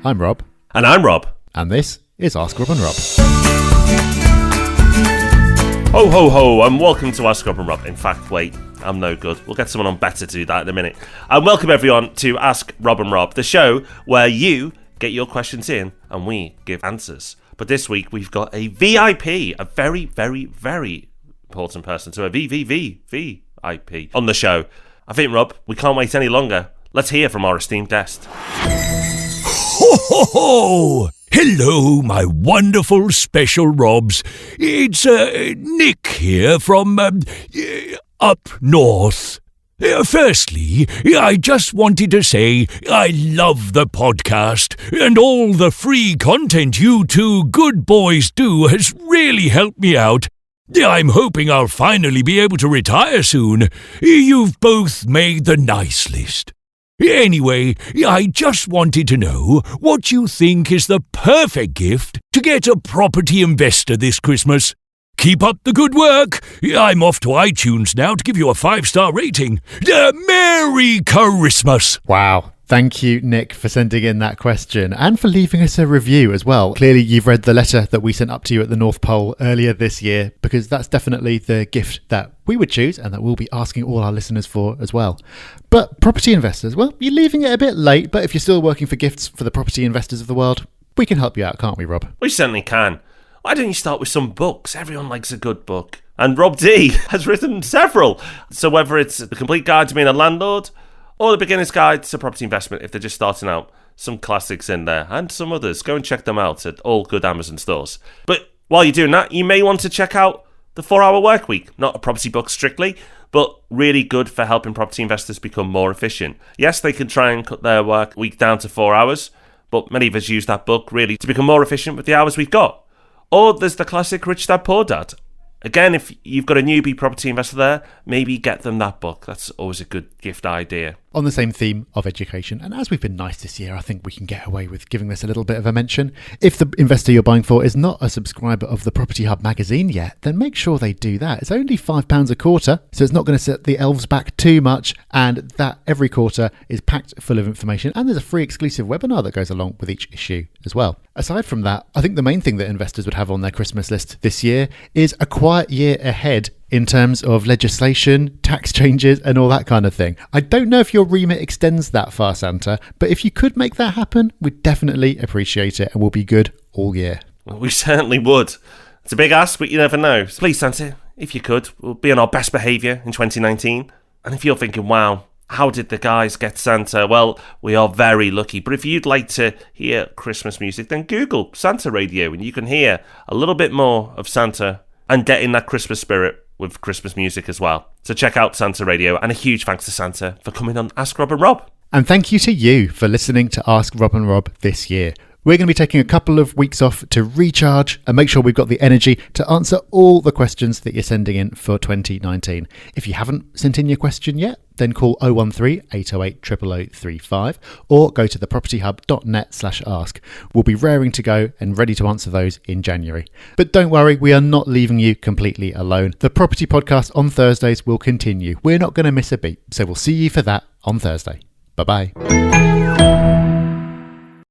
I'm Rob. And I'm Rob. And this is Ask Rob and Rob. Ho, ho, ho, and welcome to Ask Rob and Rob. In fact, wait, I'm no good. We'll get someone on better to do that in a minute. And welcome everyone to Ask Rob and Rob, the show where you get your questions in and we give answers. But this week we've got a VIP, a very, very, very important person, so a VIP on the show. I think, Rob, we can't wait any longer. Let's hear from our esteemed guest. Ho, ho, ho! Hello, my wonderful special Robs. It's Nick here from up north. Firstly, I just wanted to say I love the podcast, and all the free content you two good boys do has really helped me out. I'm hoping I'll finally be able to retire soon. You've both made the nice list. Anyway, I just wanted to know what you think is the perfect gift to get a property investor this Christmas. Keep up the good work. I'm off to iTunes now to give you a 5-star rating. Merry Christmas. Wow. Thank you, Nick, for sending in that question and for leaving us a review as well. Clearly, you've read the letter that we sent up to you at the North Pole earlier this year, because that's definitely the gift that we would choose and that we'll be asking all our listeners for as well. But property investors, well, you're leaving it a bit late, but if you're still working for gifts for the property investors of the world, we can help you out, can't we, Rob? We certainly can. Why don't you start with some books? Everyone likes a good book. And Rob D has written several. So whether it's The Complete Guide to Being a Landlord or The Beginner's Guide to Property Investment, if they're just starting out, some classics in there and some others. Go and check them out at all good Amazon stores. But while you're doing that, you may want to check out The 4-Hour Workweek. Not a property book strictly, but really good for helping property investors become more efficient. Yes, they can try and cut their work week down to 4 hours, but many of us use that book really to become more efficient with the hours we've got. Or there's the classic Rich Dad Poor Dad. Again, if you've got a newbie property investor there, maybe get them that book. That's always a good gift idea. On the same theme of education, and as we've been nice this year, I think we can get away with giving this a little bit of a mention. If the investor you're buying for is not a subscriber of the Property Hub magazine yet, then make sure they do that. It's only £5 a quarter, so it's not going to set the elves back too much, and that every quarter is packed full of information, and there's a free exclusive webinar that goes along with each issue as well. Aside from that, I think the main thing that investors would have on their Christmas list this year is a quiet year ahead in terms of legislation, tax changes, and all that kind of thing. I don't know if your remit extends that far, Santa, but if you could make that happen, we'd definitely appreciate it and we'll be good all year. Well, we certainly would. It's a big ask, but you never know. So please, Santa, if you could, we'll be on our best behaviour in 2019. And if you're thinking, wow, how did the guys get Santa? Well, we are very lucky. But if you'd like to hear Christmas music, then Google Santa Radio and you can hear a little bit more of Santa and get in that Christmas spirit with Christmas music as well. So check out Santa Radio, and a huge thanks to Santa for coming on Ask Rob and Rob. And thank you to you for listening to Ask Rob and Rob this year. We're going to be taking a couple of weeks off to recharge and make sure we've got the energy to answer all the questions that you're sending in for 2019. If you haven't sent in your question yet, then call 013 808 0035 or go to thepropertyhub.net/ask. We'll be raring to go and ready to answer those in January. But don't worry, we are not leaving you completely alone. The Property Podcast on Thursdays will continue. We're not going to miss a beat, so we'll see you for that on Thursday. Bye-bye.